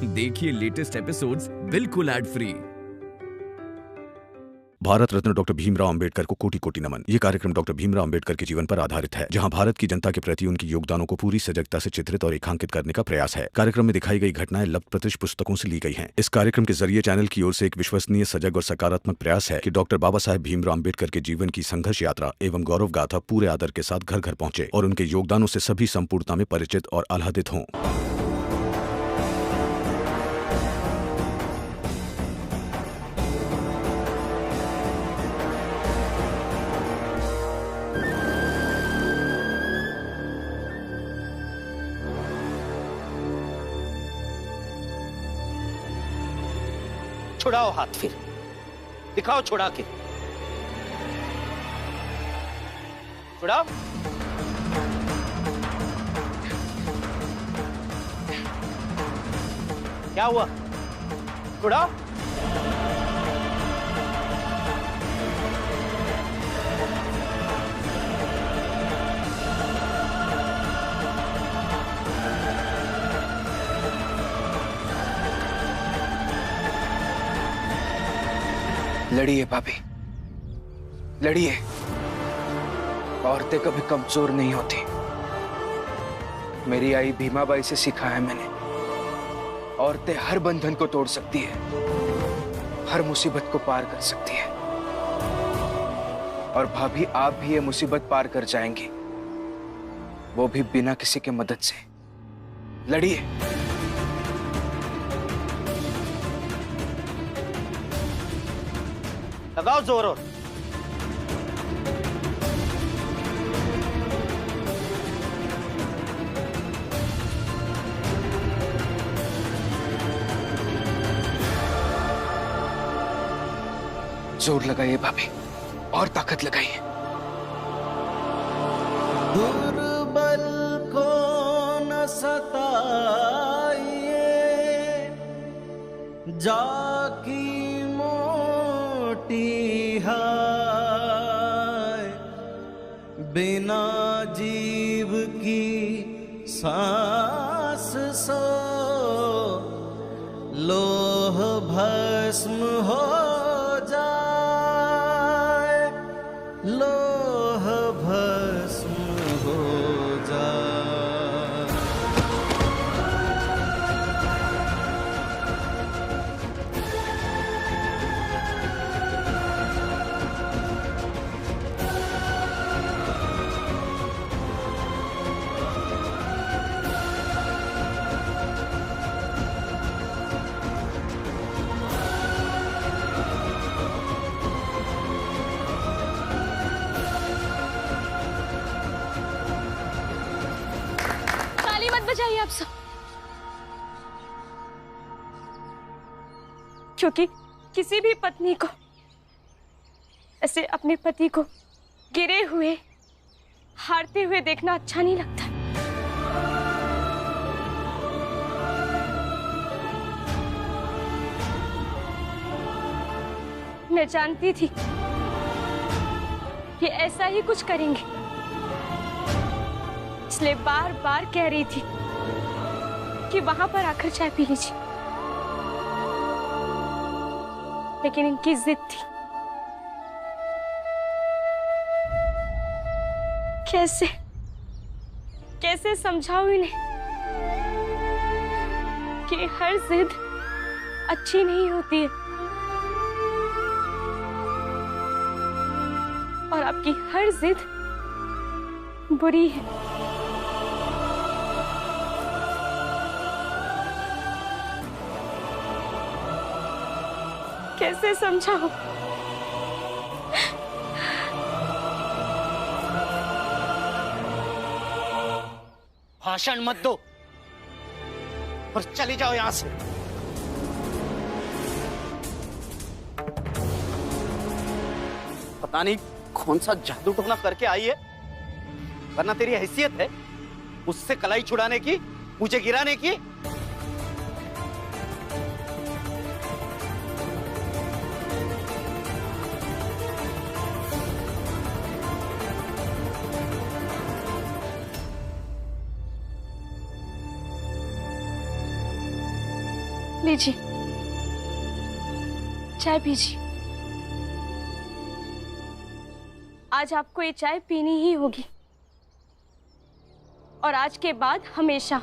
देखिए latest episodes बिल्कुल ad free. Bharat Ratna doctor Bhimrao Ambedkar को कोटि कोटि नमन। ये कार्यक्रम डॉक्टर भीमराव अंबेडकर के जीवन पर आधारित है, जहां भारत की जनता के प्रति उनके योगदानों को पूरी सजगता से चित्रित और रेखांकित करने का प्रयास है। कार्यक्रम में दिखाई गई घटनाएं लब्ध पुस्तकों से ली गई हैं। इस कार्यक्रम के जरिए चैनल की ओर से एक विश्वसनीय, सजग और सकारात्मक प्रयास है कि डॉक्टर बाबा साहेब भीमराव अंबेडकर के जीवन की संघर्ष यात्रा एवं गौरव गाथा पूरे आदर के साथ घर घर पहुंचे और उनके योगदानों से सभी संपूर्णता में परिचित और आह्लादित हों। छुड़ाओ हाथ, फिर दिखाओ छुड़ा के। छुड़ाओ। क्या हुआ? छुड़ाओ। लड़िए भाभी, लड़िए। औरतें कभी कमजोर नहीं होती। मेरी आई भीमाबाई से सीखा है मैंने। औरतें हर बंधन को तोड़ सकती है, हर मुसीबत को पार कर सकती है। और भाभी, आप भी ये मुसीबत पार कर जाएंगी, वो भी बिना किसी के मदद से। लड़िए। लगाओ जोर और। जोर लगाइए भाभी, और ताकत लगाइए। दुर्बल को न सताइए, जाकी हाय, बिना जीव की सांस सो, लोह भस्म हो जाए, लोह भस्म हो जाए। बजाइए आप सब, क्योंकि किसी भी पत्नी को ऐसे अपने पति को गिरे हुए, हारते हुए देखना अच्छा नहीं लगता। मैं जानती थी कि ऐसा ही कुछ करेंगे, इसलिए बार बार कह रही थी कि वहां पर आकर चाय पी लीजिए, लेकिन इनकी जिद थी। कैसे कैसे समझाऊं इन्हें कि हर जिद अच्छी नहीं होती है और आपकी हर जिद बुरी है। कैसे समझाऊं? भाषण मत दो और चली जाओ यहां से। पता नहीं कौन सा जादू टोना करके आई है, वरना तेरी हैसियत है मुझसे कलाई छुड़ाने की, मुझे गिराने की। लीजिए, चाय पीजिए। आज आपको ये चाय पीनी ही होगी, और आज के बाद हमेशा,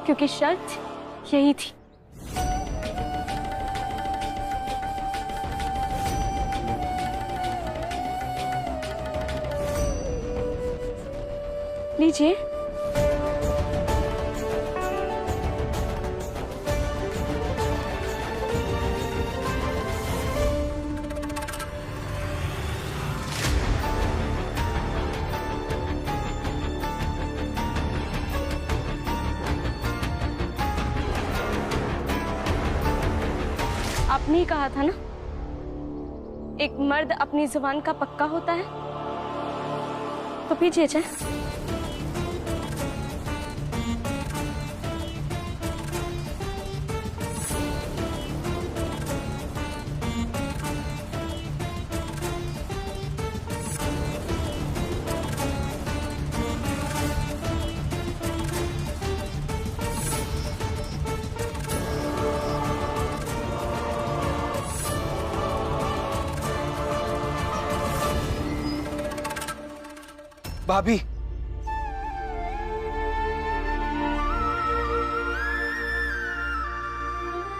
क्योंकि शर्त यही थी। लीजिए। आपने ही कहा था ना, एक मर्द अपनी जुबान का पक्का होता है। तो पीजिए चाय। भाभी,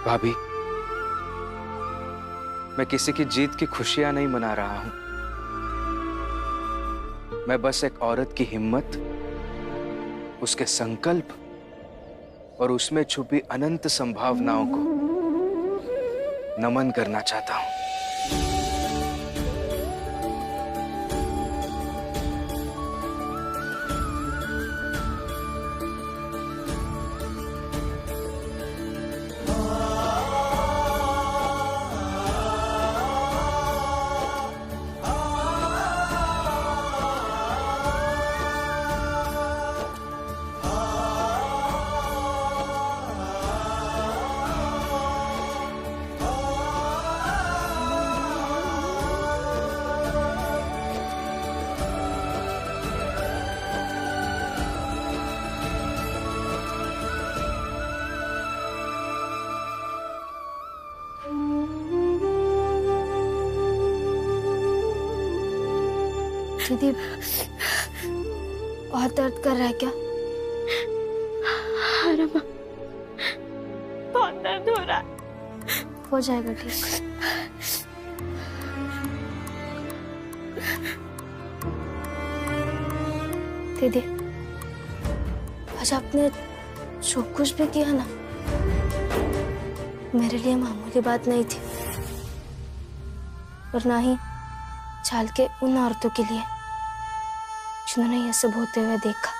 भाभी, मैं किसी की जीत की खुशियां नहीं मना रहा हूं। मैं बस एक औरत की हिम्मत, उसके संकल्प और उसमें छुपी अनंत संभावनाओं को नमन करना चाहता हूं। दीदी, बहुत दर्द कर रहा है क्या? हाँ रमा, बहुत दर्द हो रहा है। हो जाएगा ठीक। दीदी, आज आपने जो कुछ भी किया ना, मेरे लिए मामूली बात नहीं थी, और ना ही चाल के उन औरतों के लिए जिन्होंने ये सब होते हुए देखा,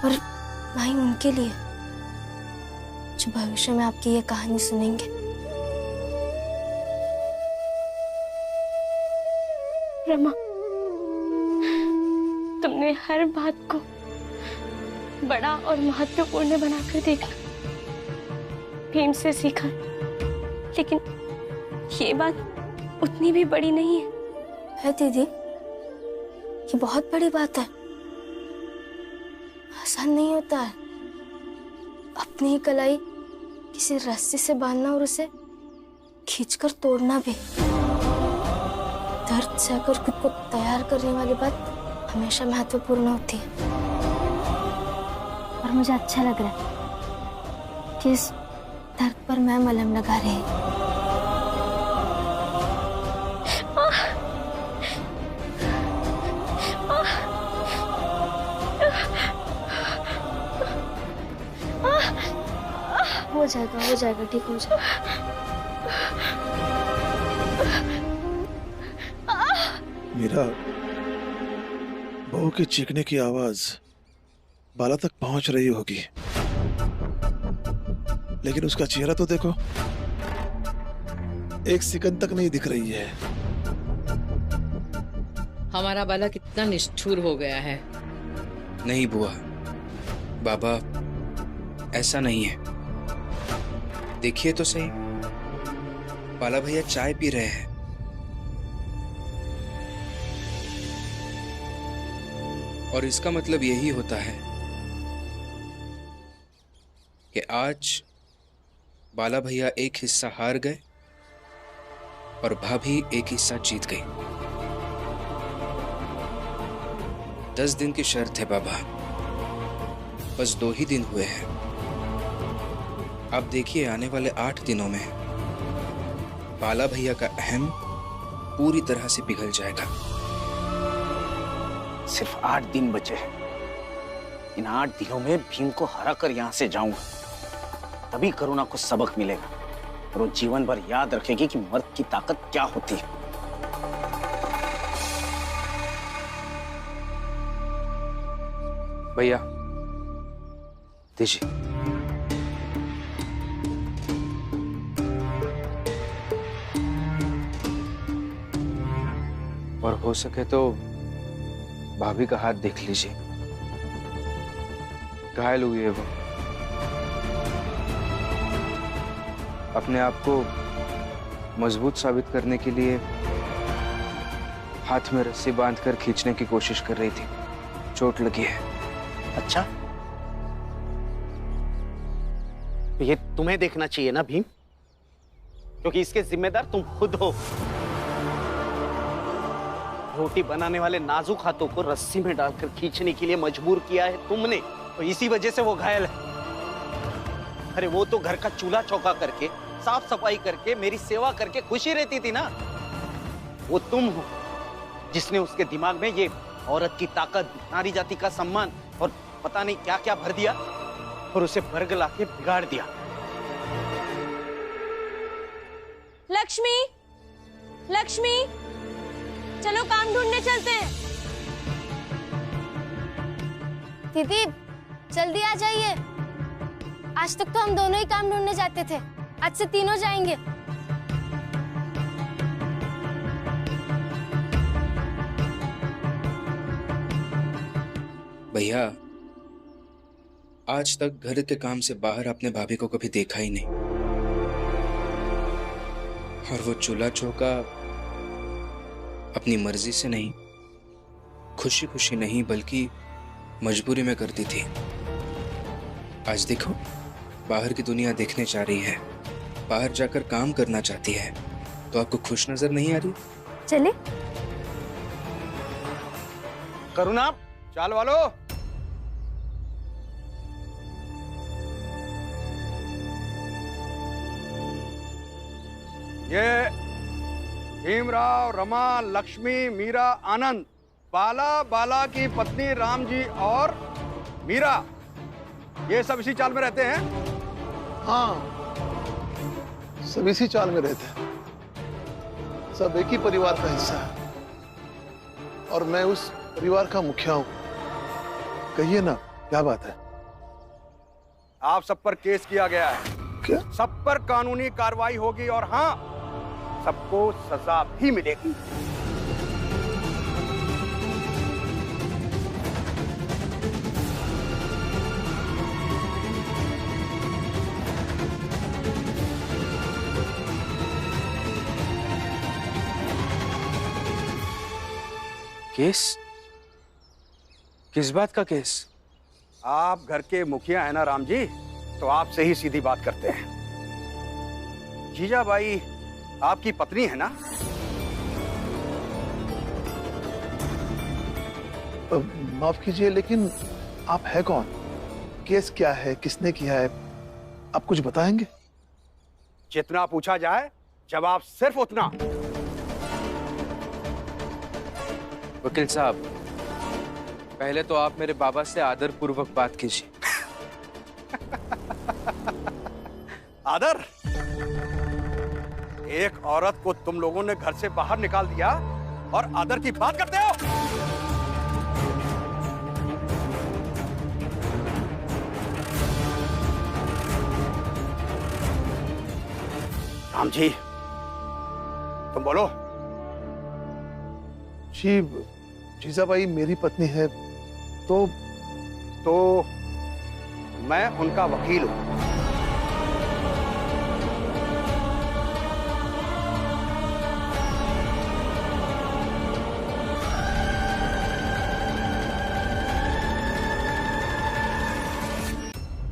और ना ही उनके लिए जो भविष्य में आपकी ये कहानी सुनेंगे। रमा, तुमने हर बात को बड़ा और महत्वपूर्ण बनाकर देखा, भीम से सीखा, लेकिन ये बात उतनी भी बड़ी नहीं है दीदी, ये बहुत बड़ी बात है। आसान नहीं होता है अपनी ही कलाई किसी रस्सी से बांधना और उसे खींचकर तोड़ना भी। दर्द सहकर खुद को तैयार करने वाली बात हमेशा महत्वपूर्ण होती है, और मुझे अच्छा लग रहा है कि इस दर्द पर मैं मलहम लगा रही हूँ। हो जाएगा, ठीक हो जाएगा। मीरा, बहू के चीखने की आवाज बाला तक पहुंच रही होगी, लेकिन उसका चेहरा तो देखो, एक सेकंड तक नहीं दिख रही है। हमारा बाला कितना निष्ठुर हो गया है। नहीं बुआ, बाबा ऐसा नहीं है। देखिए तो सही, बाला भैया चाय पी रहे हैं। और इसका मतलब यही होता है कि आज बाला भैया एक हिस्सा हार गए और भाभी एक हिस्सा जीत गई। 10 दिन की शर्त है बाबा, बस 2 ही दिन हुए हैं। अब देखिए आने वाले 8 दिनों में बाला भैया का अहम पूरी तरह से पिघल जाएगा। सिर्फ 8 दिन बचे हैं। इन 8 दिनों में भीम को हरा कर यहां से जाऊंगा, तभी करुणा को सबक मिलेगा और वो जीवन भर याद रखेगी कि मर्द की ताकत क्या होती है। भैया दीजिए। और हो सके तो भाभी का हाथ देख लीजिए, घायल हुई है वो। अपने आप को मजबूत साबित करने के लिए हाथ में रस्सी बांधकर खींचने की कोशिश कर रही थी, चोट लगी है। अच्छा, तो ये तुम्हें देखना चाहिए ना भीम, क्योंकि इसके जिम्मेदार तुम खुद हो। रोटी बनाने वाले नाजुक हाथों को रस्सी में डालकर खींचने के लिए मजबूर किया है तुमने, तो इसी वजह से वो घायल है। अरे वो तो घर का चूल्हा चौका करके, साफ सफाई करके, मेरी सेवा करके खुशी रहती थी ना। वो तुम हो जिसने उसके दिमाग में ये औरत की ताकत, नारी जाति का सम्मान और पता नहीं क्या क्या भर दिया और उसे बरगला के बिगाड़ दिया। लक्ष्मी, लक्ष्मी, चलो काम ढूंढने चलते हैं। दीदी जल्दी आ जाइए। आज तक तो हम दोनों ही काम ढूंढने जाते थे, आज से तीनों जाएंगे। भैया आज तक घर के काम से बाहर अपने भाभी को कभी देखा ही नहीं, और वो चूल्हा चौका अपनी मर्जी से नहीं, खुशी खुशी नहीं बल्कि मजबूरी में करती थी। आज देखो बाहर की दुनिया देखने जा रही है, बाहर जाकर काम करना चाहती है, तो आपको खुश नजर नहीं आ रही? चले करुणा, चाल वालो, ये भीमराव, रमा, लक्ष्मी, मीरा, आनंद, बाला की पत्नी राम जी और मीरा, ये सब इसी चाल में रहते हैं। हाँ, सब इसी चाल में रहते हैं। सब एक ही परिवार का हिस्सा है और मैं उस परिवार का मुखिया हूं। कहिए ना, क्या बात है? आप सब पर केस किया गया है। क्या? सब पर कानूनी कार्रवाई होगी और हाँ, सबको सजा भी मिलेगी। केस? किस बात का केस? आप घर के मुखिया हैं ना राम जी, तो आपसे ही सीधी बात करते हैं। जीजाबाई आपकी पत्नी है ना? माफ कीजिए, लेकिन आप है कौन? केस क्या है? किसने किया है? आप कुछ बताएंगे? जितना पूछा जाए जवाब सिर्फ उतना। वकील साहब, पहले तो आप मेरे बाबा से आदर पूर्वक बात कीजिए। आदर? एक औरत को तुम लोगों ने घर से बाहर निकाल दिया और आदर की बात करते हो? राम जी, तुम बोलो। जी, जीजाबाई मेरी पत्नी है, तो मैं उनका वकील हूं।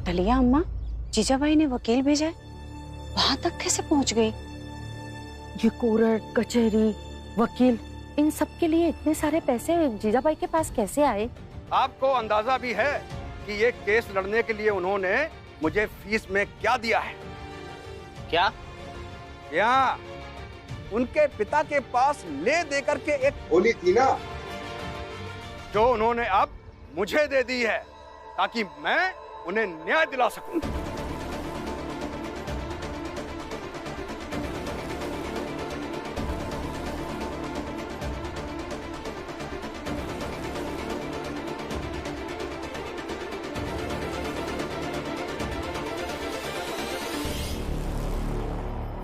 टलिया अम्मा, जीजाबाई ने वकील भेजा है, वहां तक कैसे पहुंच गई? ये कोर्ट कचहरी वकील इन सब के लिए इतने सारे पैसे जीजाबाई के पास कैसे आए? आपको अंदाजा भी है कि ये केस लड़ने के लिए उन्होंने मुझे फीस में क्या दिया है? क्या? यहाँ उनके पिता के पास ले देकर के एक गोली थी ना, जो उन्होंने अब मुझे दे दी है ताकि मैं उन्हें न्याय दिला सकूं।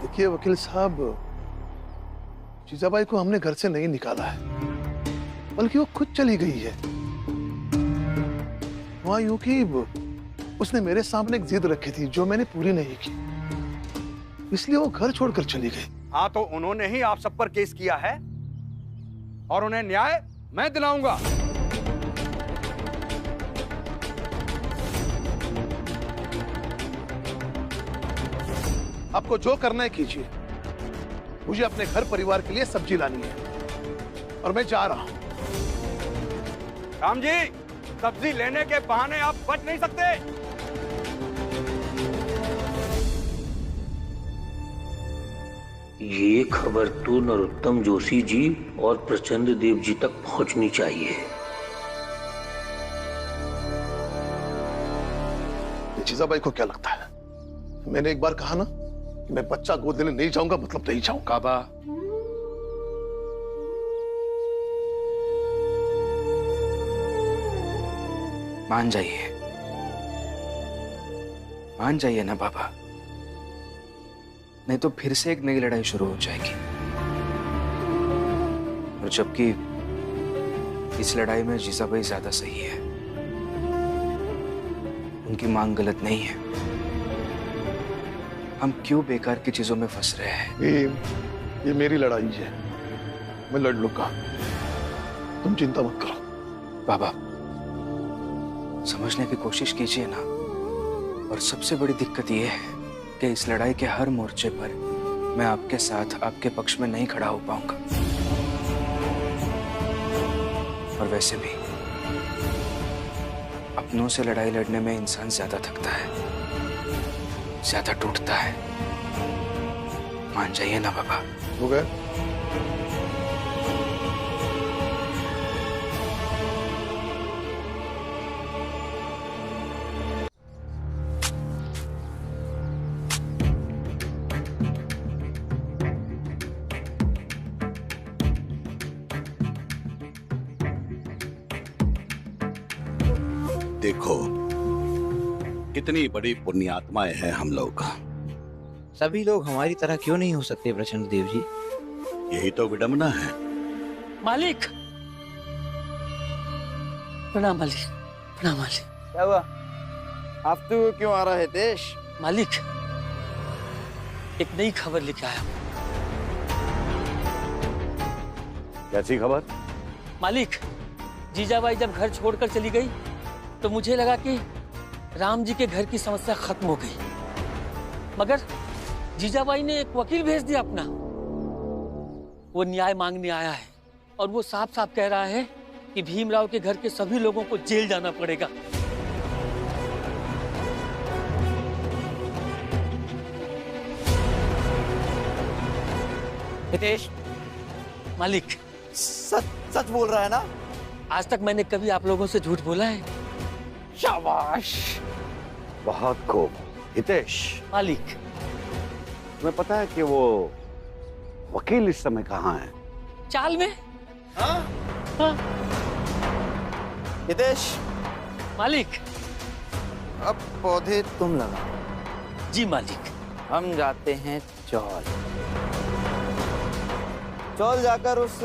देखिए वकील साहब, जीजाबाई को हमने घर से नहीं निकाला है, बल्कि वो खुद चली गई है। वहां यूं कि उसने मेरे सामने एक जिद रखी थी जो मैंने पूरी नहीं की, इसलिए वो घर छोड़कर चली गई। हाँ, तो उन्होंने ही आप सब पर केस किया है और उन्हें न्याय मैं दिलाऊंगा। आपको जो करना है कीजिए, मुझे अपने घर परिवार के लिए सब्जी लानी है और मैं जा रहा हूं। राम जी, सब्जी लेने के बहाने आप बच नहीं सकते। ये खबर तो नरोत्तम जोशी जी और प्रचंड देव जी तक पहुंचनी चाहिए। जीजाबाई को क्या लगता है? मैंने एक बार कहा ना कि मैं बच्चा गोद लेने नहीं जाऊंगा, मतलब नहीं जाऊंगा। बाबा, मान जाइए ना बाबा, नहीं तो फिर से एक नई लड़ाई शुरू हो जाएगी। और जबकि इस लड़ाई में जीजाबाई ज्यादा सही है, उनकी मांग गलत नहीं है। हम क्यों बेकार की चीजों में फंस रहे हैं? ये मेरी लड़ाई है, मैं लड़ लूंगा, तुम चिंता मत करो। बाबा, समझने की कोशिश कीजिए ना। और सबसे बड़ी दिक्कत यह है कि इस लड़ाई के हर मोर्चे पर मैं आपके साथ, आपके पक्ष में नहीं खड़ा हो पाऊंगा। और वैसे भी अपनों से लड़ाई लड़ने में इंसान ज्यादा थकता है, ज्यादा टूटता है। मान जाइए ना बाबा। हो गए? देखो कितनी बड़ी पुण्यात्माएं हैं हम लोग। सभी लोग हमारी तरह क्यों नहीं हो सकते प्रचंड देव जी? यही तो विडंबना है। मालिक, प्रणाम मालिक, प्रणाम मालिक। क्या हुआ? आप तो क्यों आ रहा है देश? मालिक, एक नई खबर लेके आया हूं। कैसी खबर? मालिक, जीजाबाई जब घर छोड़कर चली गई तो मुझे लगा कि राम जी के घर की समस्या खत्म हो गई, मगर जीजाबाई ने एक वकील भेज दिया अपना। वो न्याय मांगने आया है और वो साफ साफ कह रहा है कि भीमराव के घर के सभी लोगों को जेल जाना पड़ेगा। हितेश, मालिक, सच बोल रहा है ना? आज तक मैंने कभी आप लोगों से झूठ बोला है? शाबाश, बहुत खूब। हितेश मालिक, तुम्हें पता है कि वो वकील इस समय कहाँ है? चाल में। हाँ? हाँ। हितेश मालिक, अब पौधे तुम लगा। जी मालिक। हम जाते हैं चौल। चौल जाकर उस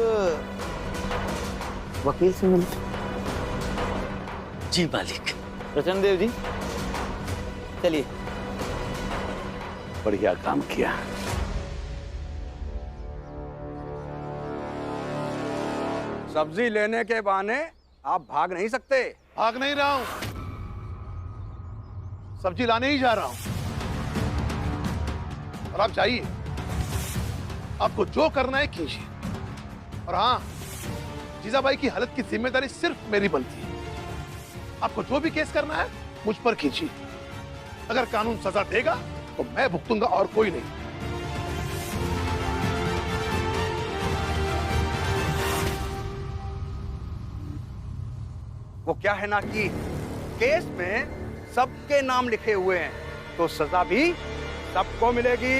वकील से मिलते। जी मालिक। प्रचंड देव जी, चलिए। बढ़िया काम किया। सब्जी लेने के बहाने आप भाग नहीं सकते। भाग नहीं रहा हूं, सब्जी लाने ही जा रहा हूं। और आप जाइए, आपको जो करना है कीजिए। और हाँ, जीजाबाई की हालत की जिम्मेदारी सिर्फ मेरी बनती है। आपको जो भी केस करना है मुझ पर कीजिए। अगर कानून सजा देगा तो मैं भुगतूंगा और कोई नहीं। वो क्या है ना कि केस में सबके नाम लिखे हुए हैं, तो सजा भी सबको मिलेगी।